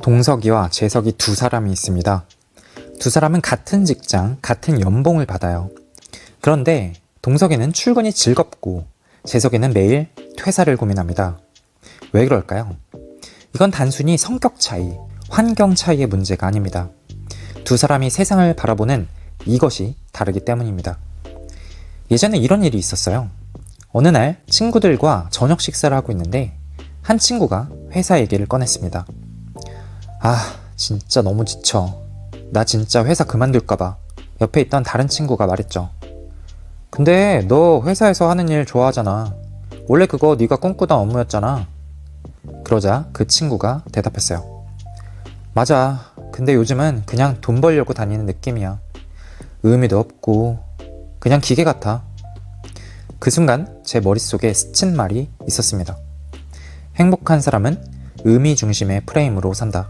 동석이와 재석이 두 사람이 있습니다. 두 사람은 같은 직장, 같은 연봉을 받아요. 그런데 동석이는 출근이 즐겁고 재석이는 매일 퇴사를 고민합니다. 왜 그럴까요? 이건 단순히 성격 차이, 환경 차이의 문제가 아닙니다. 두 사람이 세상을 바라보는 이것이 다르기 때문입니다. 예전에 이런 일이 있었어요. 어느 날 친구들과 저녁 식사를 하고 있는데 한 친구가 회사 얘기를 꺼냈습니다. 진짜 너무 지쳐. 나 진짜 회사 그만둘까봐. 옆에 있던 다른 친구가 말했죠. 근데 너 회사에서 하는 일 좋아하잖아. 원래 그거 네가 꿈꾸던 업무였잖아. 그러자 그 친구가 대답했어요. 맞아. 근데 요즘은 그냥 돈 벌려고 다니는 느낌이야. 의미도 없고 그냥 기계 같아. 그 순간 제 머릿속에 스친 말이 있었습니다. 행복한 사람은 의미 중심의 프레임으로 산다.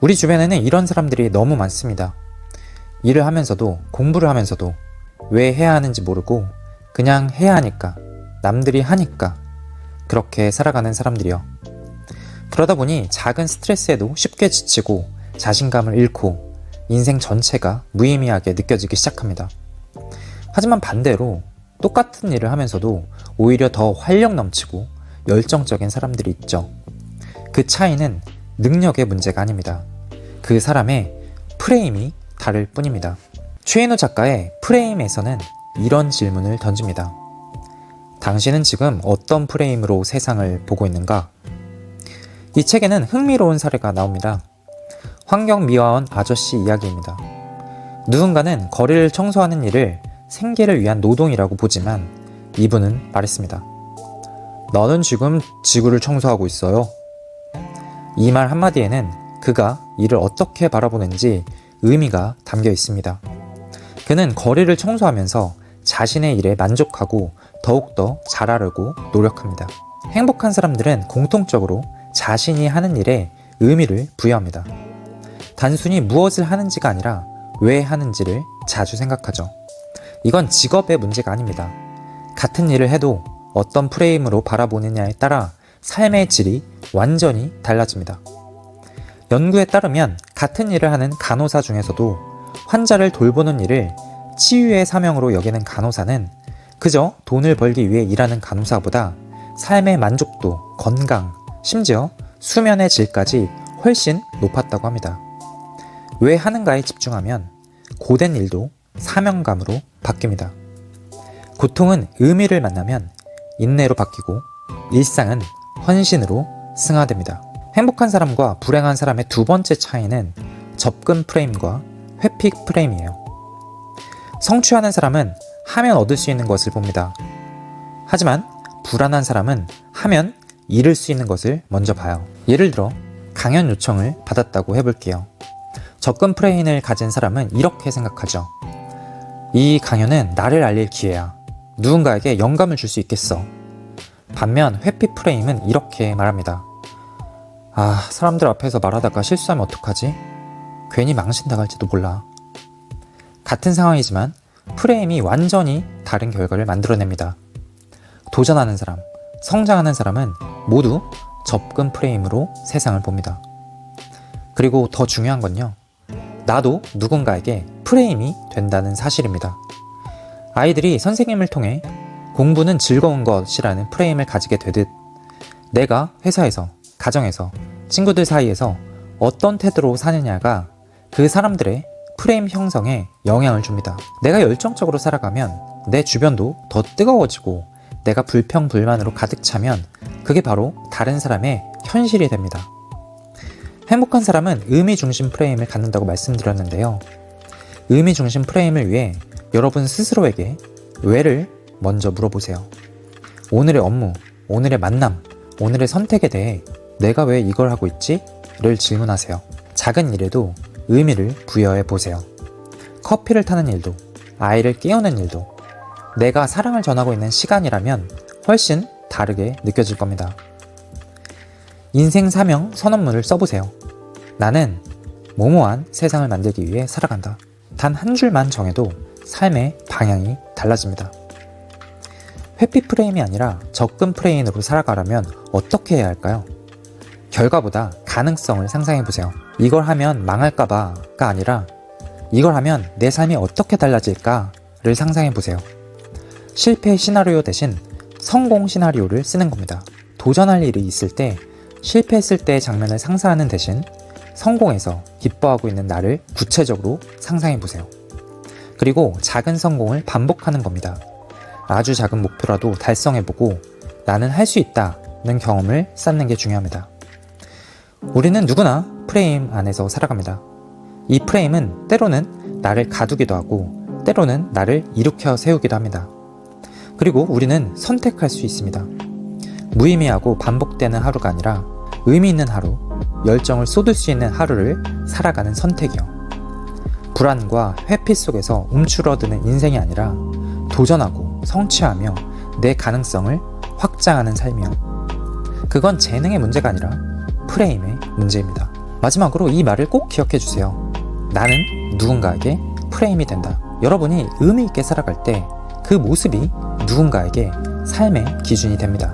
우리 주변에는 이런 사람들이 너무 많습니다. 일을 하면서도 공부를 하면서도 왜 해야 하는지 모르고 그냥 해야 하니까, 남들이 하니까 그렇게 살아가는 사람들이요. 그러다 보니 작은 스트레스에도 쉽게 지치고 자신감을 잃고 인생 전체가 무의미하게 느껴지기 시작합니다. 하지만 반대로 똑같은 일을 하면서도 오히려 더 활력 넘치고 열정적인 사람들이 있죠. 그 차이는 능력의 문제가 아닙니다. 그 사람의 프레임이 다를 뿐입니다. 최인호 작가의 프레임에서는 이런 질문을 던집니다. 당신은 지금 어떤 프레임으로 세상을 보고 있는가? 이 책에는 흥미로운 사례가 나옵니다. 환경미화원 아저씨 이야기입니다. 누군가는 거리를 청소하는 일을 생계를 위한 노동이라고 보지만 이분은 말했습니다. 나는 지금 지구를 청소하고 있어요. 이 말 한마디에는 그가 일을 어떻게 바라보는지 의미가 담겨 있습니다. 그는 거리를 청소하면서 자신의 일에 만족하고 더욱더 잘하려고 노력합니다. 행복한 사람들은 공통적으로 자신이 하는 일에 의미를 부여합니다. 단순히 무엇을 하는지가 아니라 왜 하는지를 자주 생각하죠. 이건 직업의 문제가 아닙니다. 같은 일을 해도 어떤 프레임으로 바라보느냐에 따라 삶의 질이 완전히 달라집니다. 연구에 따르면 같은 일을 하는 간호사 중에서도 환자를 돌보는 일을 치유의 사명으로 여기는 간호사는 그저 돈을 벌기 위해 일하는 간호사보다 삶의 만족도, 건강, 심지어 수면의 질까지 훨씬 높았다고 합니다. 왜 하는가에 집중하면 고된 일도 사명감으로 바뀝니다. 고통은 의미를 만나면 인내로 바뀌고 일상은 헌신으로 승화됩니다. 행복한 사람과 불행한 사람의 두 번째 차이는 접근 프레임과 회피 프레임이에요. 성취하는 사람은 하면 얻을 수 있는 것을 봅니다. 하지만 불안한 사람은 하면 잃을 수 있는 것을 먼저 봐요. 예를 들어 강연 요청을 받았다고 해볼게요. 접근 프레임을 가진 사람은 이렇게 생각하죠. 이 강연은 나를 알릴 기회야. 누군가에게 영감을 줄 수 있겠어. 반면 회피 프레임은 이렇게 말합니다. 사람들 앞에서 말하다가 실수하면 어떡하지? 괜히 망신당할지도 몰라. 같은 상황이지만 프레임이 완전히 다른 결과를 만들어냅니다. 도전하는 사람, 성장하는 사람은 모두 접근 프레임으로 세상을 봅니다. 그리고 더 중요한 건요. 나도 누군가에게 프레임이 된다는 사실입니다. 아이들이 선생님을 통해 공부는 즐거운 것이라는 프레임을 가지게 되듯 내가 회사에서, 가정에서, 친구들 사이에서 어떤 태도로 사느냐가 그 사람들의 프레임 형성에 영향을 줍니다. 내가 열정적으로 살아가면 내 주변도 더 뜨거워지고 내가 불평불만으로 가득 차면 그게 바로 다른 사람의 현실이 됩니다. 행복한 사람은 의미 중심 프레임을 갖는다고 말씀드렸는데요. 의미 중심 프레임을 위해 여러분 스스로에게 왜를 먼저 물어보세요. 오늘의 업무, 오늘의 만남, 오늘의 선택에 대해 내가 왜 이걸 하고 있지? 를 질문하세요. 작은 일에도 의미를 부여해 보세요. 커피를 타는 일도, 아이를 깨우는 일도 내가 사랑을 전하고 있는 시간이라면 훨씬 다르게 느껴질 겁니다. 인생 사명 선언문을 써보세요. 나는 모모한 세상을 만들기 위해 살아간다. 단 한 줄만 정해도 삶의 방향이 달라집니다. 회피 프레임이 아니라 접근 프레임으로 살아가려면 어떻게 해야 할까요? 결과보다 가능성을 상상해보세요. 이걸 하면 망할까봐가 아니라 이걸 하면 내 삶이 어떻게 달라질까를 상상해보세요. 실패 시나리오 대신 성공 시나리오를 쓰는 겁니다. 도전할 일이 있을 때 실패했을 때의 장면을 상상하는 대신 성공해서 기뻐하고 있는 나를 구체적으로 상상해보세요. 그리고 작은 성공을 반복하는 겁니다. 아주 작은 목표라도 달성해보고 나는 할 수 있다는 경험을 쌓는 게 중요합니다. 우리는 누구나 프레임 안에서 살아갑니다. 이 프레임은 때로는 나를 가두기도 하고 때로는 나를 일으켜 세우기도 합니다. 그리고 우리는 선택할 수 있습니다. 무의미하고 반복되는 하루가 아니라 의미 있는 하루, 열정을 쏟을 수 있는 하루를 살아가는 선택이요. 불안과 회피 속에서 움츠러드는 인생이 아니라 도전하고 성취하며 내 가능성을 확장하는 삶이요. 그건 재능의 문제가 아니라 프레임의 문제입니다. 마지막으로 이 말을 꼭 기억해 주세요. 나는 누군가에게 프레임이 된다. 여러분이 의미 있게 살아갈 때 그 모습이 누군가에게 삶의 기준이 됩니다.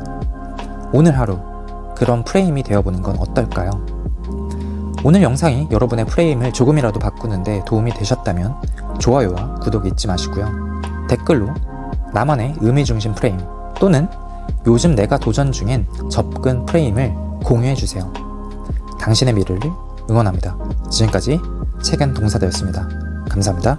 오늘 하루 그런 프레임이 되어보는 건 어떨까요? 오늘 영상이 여러분의 프레임을 조금이라도 바꾸는데 도움이 되셨다면 좋아요와 구독 잊지 마시고요. 댓글로 나만의 의미 중심 프레임 또는 요즘 내가 도전 중인 접근 프레임을 공유해주세요. 당신의 미래를 응원합니다. 지금까지 책은 동사대였습니다. 감사합니다.